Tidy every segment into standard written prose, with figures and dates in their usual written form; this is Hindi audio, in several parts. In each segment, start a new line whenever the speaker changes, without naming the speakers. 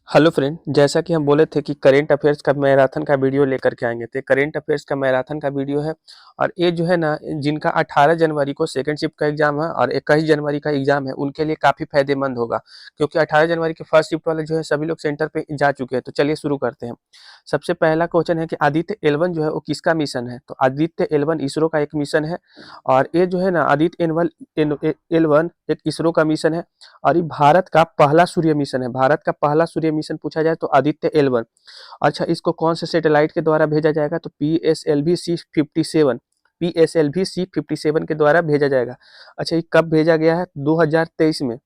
हेलो फ्रेंड, जैसा कि हम बोले थे कि करेंट अफेयर्स का मैराथन का वीडियो लेकर के आएंगे। तो करेंट अफेयर्स का मैराथन का वीडियो है। और ये जो है ना, जिनका 18 जनवरी को सेकंड शिफ्ट का एग्जाम है और 21 जनवरी का एग्जाम है, उनके लिए काफ़ी फायदेमंद होगा। क्योंकि 18 जनवरी के फर्स्ट शिफ्ट वाले जो है सभी लोग सेंटर पे जा चुके हैं। तो चलिए शुरू करते हैं। सबसे पहला क्वेश्चन है कि आदित्य एल1 जो है वो किसका मिशन है। तो आदित्य एल1 इसरो का एक मिशन है। और ये जो है ना, आदित्य एल1 एक इसरो का मिशन है। और ये भारत का पहला सूर्य मिशन है। भारत का पहला सूर्य मिशन पूछा जाए तो आदित्य एल1। अच्छा, इसको कौन से सैटेलाइट के द्वारा भेजा जाएगा। तो पी एस एल वी सी 57 के द्वारा भेजा जाएगा। अच्छा, ये कब भेजा गया है। 2023 में।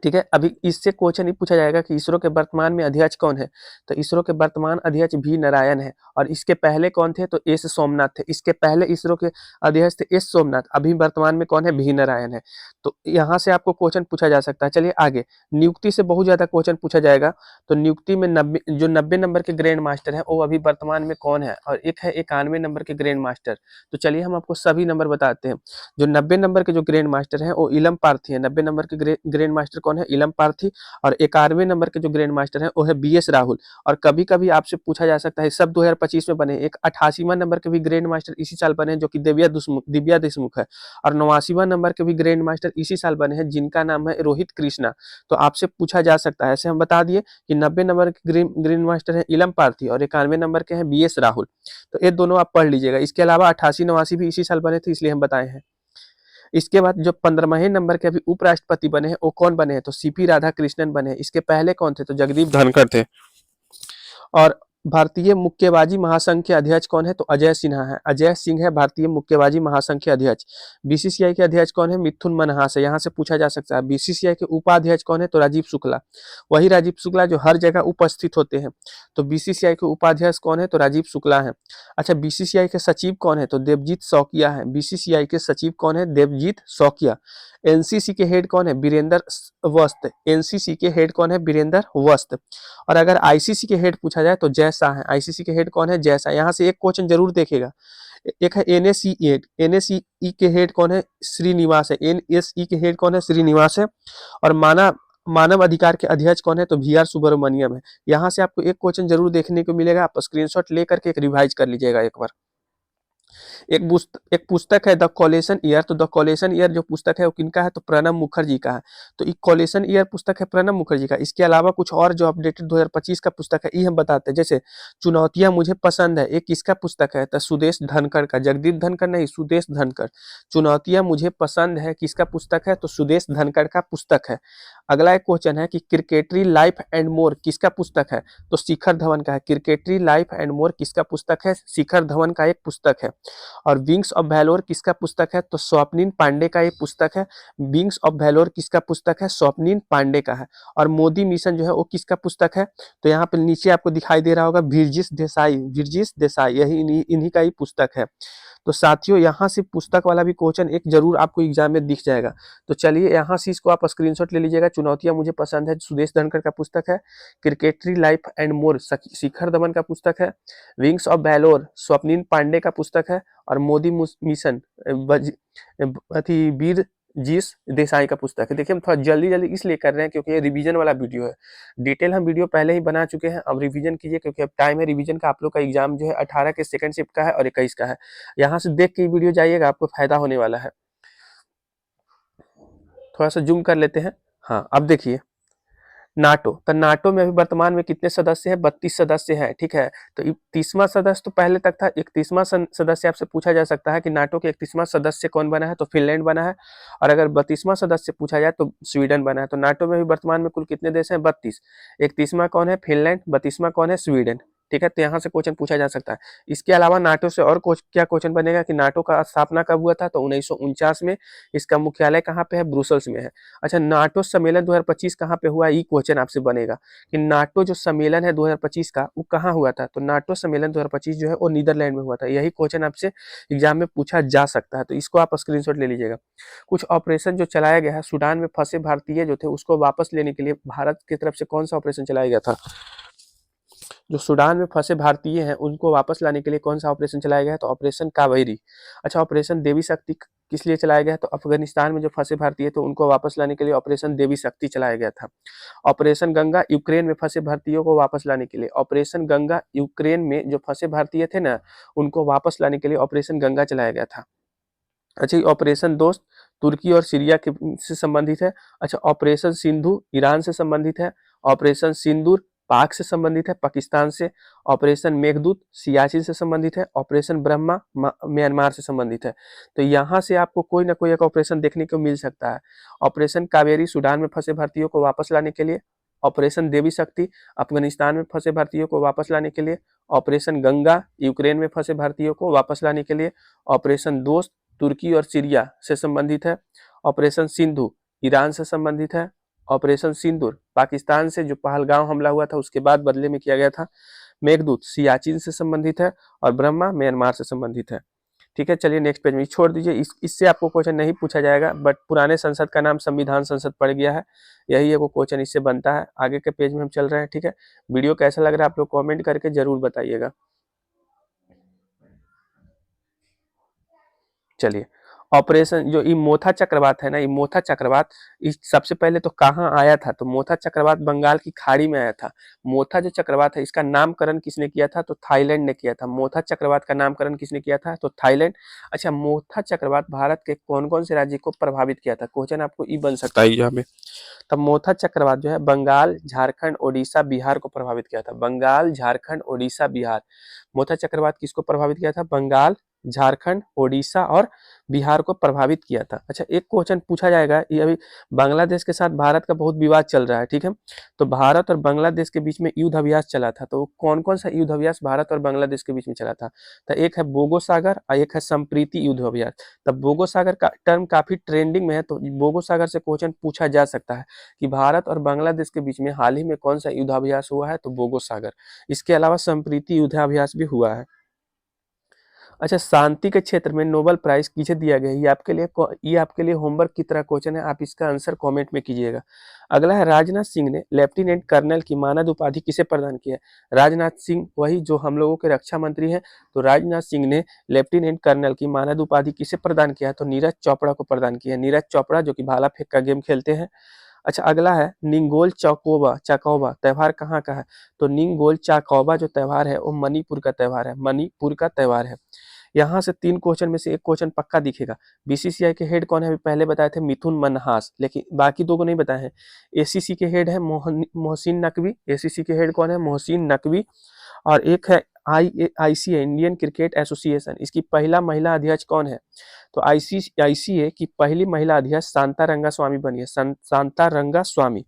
ठीक है। अभी इससे क्वेश्चन ये पूछा जाएगा कि इसरो के वर्तमान में अध्यक्ष कौन है। तो इसरो के वर्तमान अध्यक्ष वी नारायण है। और इसके पहले कौन थे। तो एस सोमनाथ थे। इसके पहले इसरो के अध्यक्ष थे एस सोमनाथ। अभी वर्तमान में कौन है, वी नारायण है। तो यहाँ से आपको क्वेश्चन पूछा जा सकता है। चलिए आगे। नियुक्ति से बहुत ज्यादा क्वेश्चन पूछा जाएगा। तो नियुक्ति में 90 नंबर के ग्रैंड मास्टर है, वो अभी वर्तमान में कौन है। और एक है 91 नंबर के ग्रैंड मास्टर। तो चलिए हम आपको सभी नंबर बताते हैं। जो 90 नंबर के जो ग्रैंड मास्टर हैं वो इलम पार्थी है। 90 नंबर के ग्रैंड मास्टर कौन है, इलम पार्थी। और 91 नंबर के जो ग्रैंड मास्टर हैं वो है बी एस राहुल। और कभी कभी आपसे पूछा जा सकता है, सब 2025 में बने। एक 88वां नंबर के भी ग्रैंड मास्टर इसी साल बने, जो कि दिव्या देशमुख है। और 89वां नंबर के भी ग्रैंड मास्टर इसी साल बने हैं, जिनका नाम है रोहित कृष्णा। तो आपसे पूछा जा सकता है। ऐसे हम बता दिए कि 90 नंबर के ग्रैंड मास्टर है इलम पार्थी और 91 नंबर के हैं बी एस राहुल। तो ये दोनों आप पढ़ लीजिएगा। इसके अलावा 88 89 भी इसी साल बने थे, इसलिए हम बताए हैं। इसके बाद जो 15वें नंबर के अभी उपराष्ट्रपति बने हैं वो कौन बने हैं। तो सीपी राधाकृष्णन बने हैं। इसके पहले कौन थे। तो जगदीप धनखड़ थे। और भारतीय मुक्केबाजी महासंघ के अध्यक्ष कौन है। तो अजय सिन्हा है। अजय सिंह है भारतीय मुक्केबाजी महासंघ के अध्यक्ष। बीसीसीआई के अध्यक्ष कौन है। मिथुन मनहास है। यहाँ से पूछा जा सकता है। बीसीसीआई के उपाध्यक्ष कौन है। तो राजीव शुक्ला। वही राजीव शुक्ला जो हर जगह उपस्थित होते हैं। तो बीसीसीआई के उपाध्यक्ष कौन है। तो राजीव शुक्ला है। अच्छा, बीसीसीआई के सचिव कौन है। तो देवजीत शौकिया है। बीसीसीआई के सचिव कौन है। देवजीत शौकिया। एनसीसी के हेड कौन है। वीरेंद्र वस्त। एनसीसी के हेड कौन है। वीरेंद्र वस्त। और अगर आईसीसी के हेड पूछा जाए तो जय शाह है। आईसीसी के हेड कौन है। जय शाह। यहाँ से एक क्वेश्चन जरूर देखेगा। एक है एनएसई। एनएसई के हेड कौन है। श्रीनिवास है। एनएसई के हेड कौन है। श्रीनिवास है। और मानव अधिकार के अध्यक्ष कौन है। तो वी आर सुब्रमण्यम है। यहाँ से आपको एक क्वेश्चन जरूर देखने को मिलेगा। आप स्क्रीनशॉट लेकर के एक रिवाइज कर लीजिएगा एक बार। एक पुस्तक है द कॉलेशन ईयर। तो द कॉलेशन ईयर जो पुस्तक है वो किनका है। तो प्रणब मुखर्जी का है। तो एक कॉलेशन ईयर पुस्तक है प्रणब मुखर्जी का। इसके अलावा कुछ और जो अपडेटेड 2025 का पुस्तक है ये हम बताते हैं। जैसे चुनौतियां मुझे पसंद है, एक किसका पुस्तक है। तो सुदेश धनखड़ का। जगदीप धनखड़ नहीं, सुदेश धनखड़। चुनौतियां मुझे पसंद है किसका पुस्तक है। तो सुदेश धनखड़ का पुस्तक है। अगला एक क्वेश्चन है कि क्रिकेटरी लाइफ एंड मोर किसका पुस्तक है। तो शिखर धवन का है। क्रिकेटरी लाइफ एंड मोर किसका पुस्तक है। शिखर धवन का एक पुस्तक है। और विंग्स ऑफ वैलोर किसका पुस्तक है। तो स्वप्निल पांडे का एक पुस्तक है। विंग्स ऑफ वैलोर किसका पुस्तक है। स्वप्निल पांडे का है। और मोदी मिशन जो है वो किसका पुस्तक है। तो यहाँ पे नीचे आपको दिखाई दे रहा होगा विरजिश देसाई। विरजिश देसाई यही इन्हीं का ही पुस्तक है। तो साथियों, यहाँ से पुस्तक वाला भी क्वेश्चन एक जरूर आपको एग्जाम में दिख जाएगा। तो चलिए यहाँ से इसको आप स्क्रीनशॉट ले लीजिएगा। चुनौतियां मुझे पसंद है सुदेश धनखड़ का पुस्तक है। क्रिकेटरी life and more Shikhar Dhawan का पुस्तक है। Wings of valour Swapnil Pandey का पुस्तक है। और मोदी मिशन वीर जीस देसाई का पुस्तक है। देखिए हम थोड़ा जल्दी जल्दी इसलिए कर रहे हैं क्योंकि ये रिवीजन वाला वीडियो है। डिटेल हम वीडियो पहले ही बना चुके हैं। अब रिवीजन कीजिए क्योंकि अब टाइम है रिवीजन का। आप लोग का एग्जाम जो है 18 के सेकंड शिफ्ट का है और 21 का है। यहाँ से देख के वीडियो जाइएगा, आपको फायदा होने वाला है। थोड़ा सा जूम कर लेते हैं। हाँ, अब देखिए नाटो। तो नाटो में अभी वर्तमान में कितने सदस्य हैं। 32 सदस्य हैं। ठीक है। तो 31वां सदस्य तो पहले तक था। 31वां सदस्य आपसे पूछा जा सकता है कि नाटो के 31वां सदस्य कौन बना है। तो फिनलैंड बना है। और अगर 32वां सदस्य पूछा जाए तो स्वीडन बना है। तो नाटो में भी वर्तमान में कुल कितने देश हैं। 32। 31वां कौन है, फिनलैंड। 32वां कौन है, स्वीडन। ठीक है। तो यहाँ से क्वेश्चन पूछा जा सकता है। इसके अलावा नाटो से और क्या क्वेश्चन बनेगा कि नाटो का स्थापना कब हुआ था। तो 1949 में। इसका मुख्यालय कहाँ पे है, ब्रुसेल्स में है। अच्छा, नाटो सम्मेलन 2025 कहाँ पे हुआ, ये क्वेश्चन आपसे बनेगा कि नाटो जो सम्मेलन है 2025 का वो कहाँ हुआ था। तो नाटो सम्मेलन 2025 जो है वो नीदरलैंड में हुआ था। यही क्वेश्चन आपसे एग्जाम में पूछा जा सकता है। तो इसको आप स्क्रीनशॉट ले लीजिएगा। कुछ ऑपरेशन जो चलाया गया है, सूडान में फंसे भारतीय जो थे उसको वापस लेने के लिए भारत की तरफ से कौन सा ऑपरेशन चलाया गया था। जो सूडान में फंसे भारतीय हैं उनको वापस लाने के लिए कौन सा ऑपरेशन चलाया गया है। तो ऑपरेशन कावेरी। अच्छा, ऑपरेशन देवी शक्ति किस लिए चलाया गया? तो अफगानिस्तान में जो फंसे भारतीय थे उनको वापस लाने के लिए ऑपरेशन देवी शक्ति चलाया गया था। ऑपरेशन गंगा यूक्रेन में फंसे भारतीयों को वापस लाने के लिए, ऑपरेशन गंगा यूक्रेन में जो फंसे भारतीय थे ना उनको वापस लाने के लिए ऑपरेशन गंगा चलाया गया था। अच्छा, ये ऑपरेशन दोस्त तुर्की और सीरिया के से संबंधित है। अच्छा, ऑपरेशन सिंधु ईरान से संबंधित है। ऑपरेशन सिंदूर पाक से संबंधित है, पाकिस्तान से। ऑपरेशन मेघदूत सियाचिन से संबंधित है। ऑपरेशन ब्रह्मा म्यांमार से संबंधित है। तो यहाँ से आपको कोई ना कोई एक ऑपरेशन देखने को मिल सकता है। ऑपरेशन कावेरी सूडान में फंसे भारतीयों को वापस लाने के लिए। ऑपरेशन देवी शक्ति अफगानिस्तान में फंसे भारतीयों को वापस लाने के लिए। ऑपरेशन गंगा यूक्रेन में फंसे भारतीयों को वापस लाने के लिए। ऑपरेशन दोस्त तुर्की और सीरिया से संबंधित है। ऑपरेशन सिंधु ईरान से संबंधित है। ऑपरेशन सिंदूर पाकिस्तान से जो पहलगाम हमला हुआ था उसके बाद बदले में किया गया था। मेघदूत सियाचिन से संबंधित है और ब्रह्मा म्यांमार से संबंधित है। ठीक है, चलिए नेक्स्ट पेज में छोड़ दीजिए, इससे आपको क्वेश्चन नहीं पूछा जाएगा, बट पुराने संसद का नाम संविधान संसद पड़ गया है, यही एगो क्वेश्चन इससे बनता है। आगे के पेज में हम चल रहे हैं। ठीक है, वीडियो कैसा लग रहा है आप लोग कमेंट करके जरूर बताइएगा। चलिए, ऑपरेशन जो ये मोथा चक्रवात है ना, ये मोथा चक्रवात इस सबसे पहले तो कहाँ आया था? तो मोथा चक्रवात बंगाल की खाड़ी में आया था। मोथा जो चक्रवात है इसका नामकरण किसने किया था? तो थाईलैंड ने किया था। मोथा चक्रवात का नामकरण किसने किया था? तो थाईलैंड। अच्छा, मोथा चक्रवात भारत के कौन कौन से राज्य को प्रभावित किया था? क्वेश्चन आपको ये बन सकता है यहाँ में। तब मोथा चक्रवात जो है बंगाल झारखंड ओडिशा बिहार को प्रभावित किया था। बंगाल झारखंड ओडिशा बिहार। मोथा चक्रवात किसको प्रभावित किया था? बंगाल झारखंड ओडिशा और बिहार को प्रभावित किया था। अच्छा, एक क्वेश्चन पूछा जाएगा, ये अभी बांग्लादेश के साथ भारत का बहुत विवाद चल रहा है। ठीक है, तो भारत और बांग्लादेश के बीच में युद्ध अभ्यास चला था, तो कौन कौन सा युद्ध अभ्यास भारत और बांग्लादेश के बीच में चला था? तो एक है बोगो सागर और एक है संप्रीति युद्ध अभ्यास। तब बोगो सागर का टर्म काफी ट्रेंडिंग में है, तो बोगो सागर से क्वेश्चन पूछा जा सकता है कि भारत और बांग्लादेश के बीच में हाल ही में कौन सा युद्धाभ्यास हुआ है? तो बोगो सागर। इसके अलावा संप्रीति युद्धाभ्यास भी हुआ है। अच्छा, शांति के क्षेत्र में नोबेल प्राइज किसे दिया गया? ये आपके लिए होमवर्क की तरह क्वेश्चन है, आप इसका आंसर कमेंट में कीजिएगा। अगला है राजनाथ सिंह ने लेफ्टिनेंट कर्नल की मानद उपाधि किसे प्रदान की है? राजनाथ सिंह वही जो हम लोगों के रक्षा मंत्री हैं, तो राजनाथ सिंह ने लेफ्टिनेंट कर्नल की मानद उपाधि किसे प्रदान किया है? तो नीरज चोपड़ा को प्रदान किया है। नीरज चोपड़ा जो कि भाला फेंक का गेम खेलते हैं। अच्छा, अगला है निंगोल चाकौबा त्योहार कहाँ का है? तो निंगोल चाकौबा जो त्योहार है वो मणिपुर का त्योहार है, मणिपुर का त्योहार है। यहाँ से 3 क्वेश्चन में से एक क्वेश्चन पक्का दिखेगा। बीसीसीआई के हेड कौन है? अभी पहले बताए थे मिथुन मनहास, लेकिन बाकी 2 को नहीं बताए हैं। एसीसी के हेड है मोहसिन नकवी। एसीसी के हेड कौन है? मोहसिन नकवी। और एक है आईसीए इंडियन क्रिकेट एसोसिएशन, इसकी पहला महिला अध्यक्ष कौन है? तो आईसीए की पहली महिला अध्यक्ष शांता रंगा स्वामी बनी है, शांता रंगा स्वामी।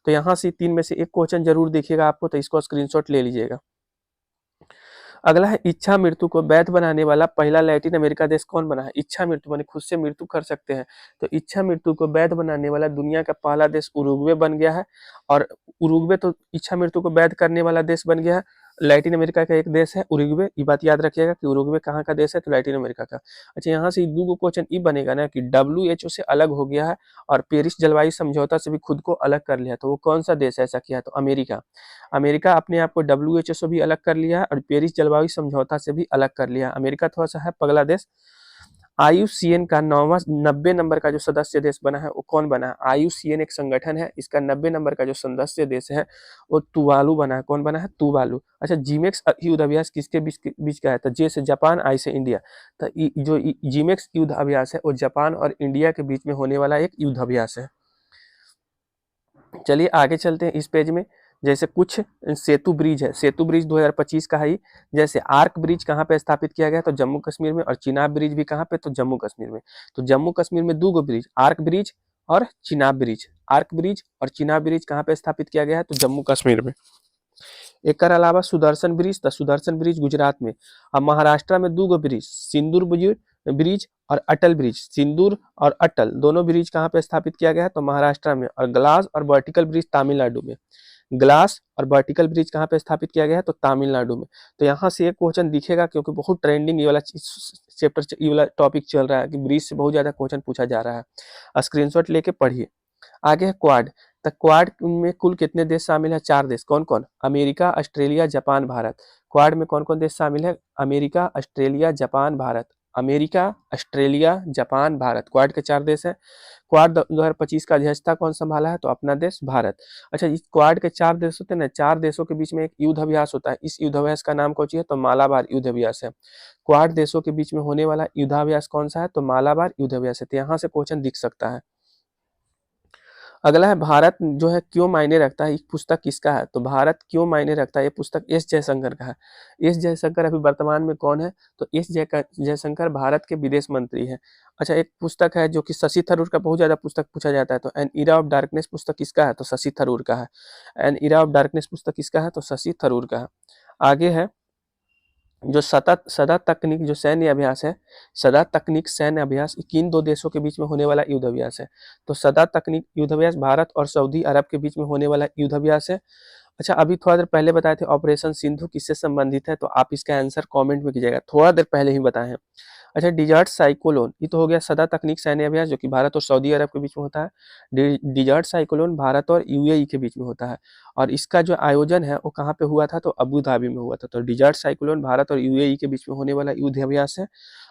तो यहाँ से 3 में से एक क्वेश्चन जरूर देखिएगा आपको, तो इसको स्क्रीनशॉट ले लीजिएगा। अगला है इच्छा मृत्यु को वैध बनाने वाला पहला लैटिन अमेरिका देश कौन बना है? इच्छा मृत्यु माने खुद से मृत्यु कर सकते हैं, तो इच्छा मृत्यु को वैध बनाने वाला दुनिया का पहला देश उरुग्वे बन गया है। और उरुग्वे तो इच्छा मृत्यु को वैध करने वाला देश बन गया है। लैटिन अमेरिका का एक देश है उरुग्वे, ये बात याद रखिएगा कि उरुग्वे कहाँ का देश है? तो लैटिन अमेरिका का। अच्छा, यहाँ से 2 क्वेश्चन ये बनेगा ना कि WHO से अलग हो गया है और पेरिस जलवायु समझौता से भी खुद को अलग कर लिया, तो वो कौन सा देश ऐसा किया? तो अमेरिका। अमेरिका अपने आप को WHO से भी अलग कर लिया है और पेरिस जलवायु समझौता से भी अलग कर लिया है। अमेरिका थोड़ा सा है पगला देश। IUCN का 90 नंबर का जो सदस्य देश बना है वो कौन बना है? IUCN एक संगठन है, इसका 90 नंबर का जो सदस्य देश है वो तुवालू बना है। कौन बना है? तुवालू। अच्छा, जीमेक्स युद्ध अभ्यास किसके बीच का है? तो जे से जापान, आई से इंडिया। तो जो जीमेक्स युद्ध अभ्यास है वो जापान और इंडिया के बीच में होने वाला एक युद्ध अभ्यास है। चलिए आगे चलते हैं इस पेज में। जैसे कुछ सेतु ब्रिज है, सेतु ब्रिज 2025 का है। जैसे आर्क ब्रिज कहाँ पे स्थापित किया गया? तो जम्मू कश्मीर में। और चिनाब ब्रिज भी कहाँ पे? तो जम्मू कश्मीर में। तो जम्मू कश्मीर में 2 ब्रिज, आर्क ब्रिज और चिनाब ब्रिज। आर्क ब्रिज और चिनाब ब्रिज कहाँ पे स्थापित किया गया है? तो जम्मू कश्मीर में। एक अलावा सुदर्शन ब्रिज, तो सुदर्शन ब्रिज गुजरात में। अब महाराष्ट्र में 2 ब्रिज, सिंदूर ब्रिज और अटल ब्रिज। सिंदूर और अटल दोनों ब्रिज कहाँ पे स्थापित किया गया है? तो महाराष्ट्र में। और ग्लास और वर्टिकल ब्रिज तमिलनाडु में। ग्लास और वर्टिकल ब्रिज कहाँ पे स्थापित किया गया है? तो तमिलनाडु में। तो यहाँ से एक क्वेश्चन दिखेगा क्योंकि बहुत ट्रेंडिंग ये वाला चैप्टर, ये वाला टॉपिक चल रहा है कि ब्रिज से बहुत ज्यादा क्वेश्चन पूछा जा रहा है। स्क्रीनशॉट लेके पढ़िए। आगे है क्वाड। तो क्वाड में कुल कितने देश शामिल है? 4 देश। कौन कौन? America, Australia, Japan, Bharat. Quad में कौन कौन देश शामिल है? America, Australia, Japan, Bharat. America, Australia, Japan, Bharat. Quad के 4 देश हैं। क्वाड 2025 का अध्यक्षता कौन संभाला है? तो अपना देश भारत। अच्छा, इस क्वाड के 4 देश होते हैं ना, 4 देशों के बीच में एक युद्ध अभ्यास होता है। इस युद्धाभ्यास का नाम कौन-सी है? तो मालाबार युद्ध अभ्यास है। क्वाड देशों के बीच में होने वाला युद्धाभ्यास कौन सा है? तो मालाबार युद्ध अभ्यास है। तो यहाँ से क्वेश्चन दिख सकता है। अगला है भारत जो है क्यों मायने रखता है? ये पुस्तक किसका है? तो भारत क्यों मायने रखता है? ये पुस्तक एस जयशंकर का है। एस जयशंकर अभी वर्तमान में कौन है? तो एस जयशंकर भारत के विदेश मंत्री हैं। अच्छा, एक पुस्तक है जो कि शशि थरूर का बहुत ज़्यादा पुस्तक पूछा जाता है, तो एन इरा ऑफ डार्कनेस पुस्तक किसका है? तो शशि थरूर का है। एन इरा ऑफ डार्कनेस पुस्तक किसका है? तो शशि थरूर का है। आगे है जो सदा तकनीक जो सैन्य अभ्यास है, सदा तकनीक सैन्य अभ्यास किन 2 देशों के बीच में होने वाला युद्ध अभ्यास है? तो सदा तकनीक युद्ध अभ्यास भारत और सऊदी अरब के बीच में होने वाला युद्ध अभ्यास है। अच्छा, अभी थोड़ा देर पहले बताए थे ऑपरेशन सिंधु किससे संबंधित है? तो आप इसका आंसर कमेंट में कीजिएगा, थोड़ा देर पहले ही बताए हैं। अच्छा, डिजर्ट साइक्लोन ये तो हो गया सदा तकनीक सैन्य अभ्यास जो कि भारत और सऊदी अरब के बीच में होता है। डिजर्ट साइक्लोन भारत और यूएई के बीच में होता है, और इसका जो आयोजन है वो कहाँ पे हुआ था? तो अबू धाबी में हुआ था। तो डिजर्ट साइक्लोन भारत और यूएई के बीच में होने वाला युद्ध अभ्यास है,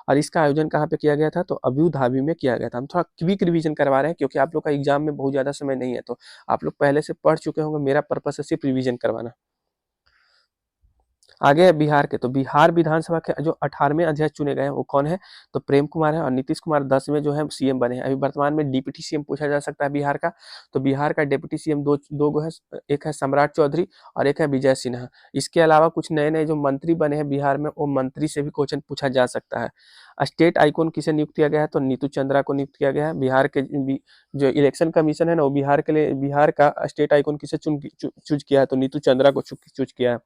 और इसका आयोजन कहाँ पे किया गया था? तो अबू धाबी में किया गया था। हम थोड़ा क्विक रिवीजन करवा रहे हैं क्योंकि आप लोग का एग्जाम में बहुत ज़्यादा समय नहीं है, तो आप लोग पहले से पढ़ चुके होंगे। मेरा पर्पस है सिर्फ रिवीजन करवाना। आगे है बिहार के, तो बिहार विधानसभा के जो 18वें अध्यक्ष चुने गए हैं वो कौन है? तो प्रेम कुमार है, और नीतीश कुमार 10वें जो है सीएम बने हैं। अभी वर्तमान में डिप्टी सीएम पूछा जा सकता है बिहार का, तो बिहार का डिप्टी सीएम दो गो है, एक है सम्राट चौधरी और एक है विजय सिन्हा। इसके अलावा कुछ नए नए जो मंत्री बने हैं बिहार में, वो मंत्री से भी क्वेश्चन पूछा जा सकता है। स्टेट आइकॉन किसे नियुक्त किया गया है? तो नीतू चंद्रा को नियुक्त किया गया है। बिहार के जो इलेक्शन कमीशन है ना, वो बिहार के लिए बिहार का स्टेट आइकॉन किसे चूज किया है? तो नीतू चंद्रा को चूज किया है।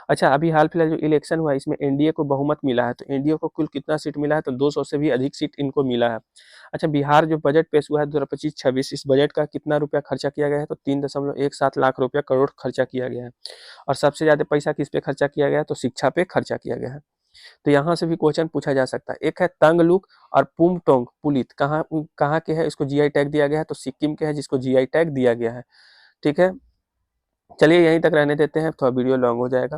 अच्छा, अभी हाल फिलहाल जो इलेक्शन हुआ है इसमें एनडीए को बहुमत मिला है, तो एनडीए को कुल कितना सीट मिला है? तो 200 से भी अधिक सीट इनको मिला है। अच्छा, बिहार जो बजट पेश हुआ है 2025-26, इस बजट का कितना रुपया खर्चा किया गया है? तो 3.17 लाख रुपया करोड़ खर्चा किया गया है। और सबसे ज्यादा पैसा किस पे खर्चा किया गया है? तो शिक्षा पे खर्चा किया गया है। तो यहाँ से भी क्वेश्चन पूछा जा सकता है। एक है तंगलुक और पुमटोंग पुलित, कहाँ कहाँ के है? इसको जीआई टैग दिया गया है, तो सिक्किम के है जिसको जीआई टैग दिया गया है। ठीक है, चलिए यहीं तक रहने देते हैं, थोड़ा वीडियो लॉन्ग हो जाएगा।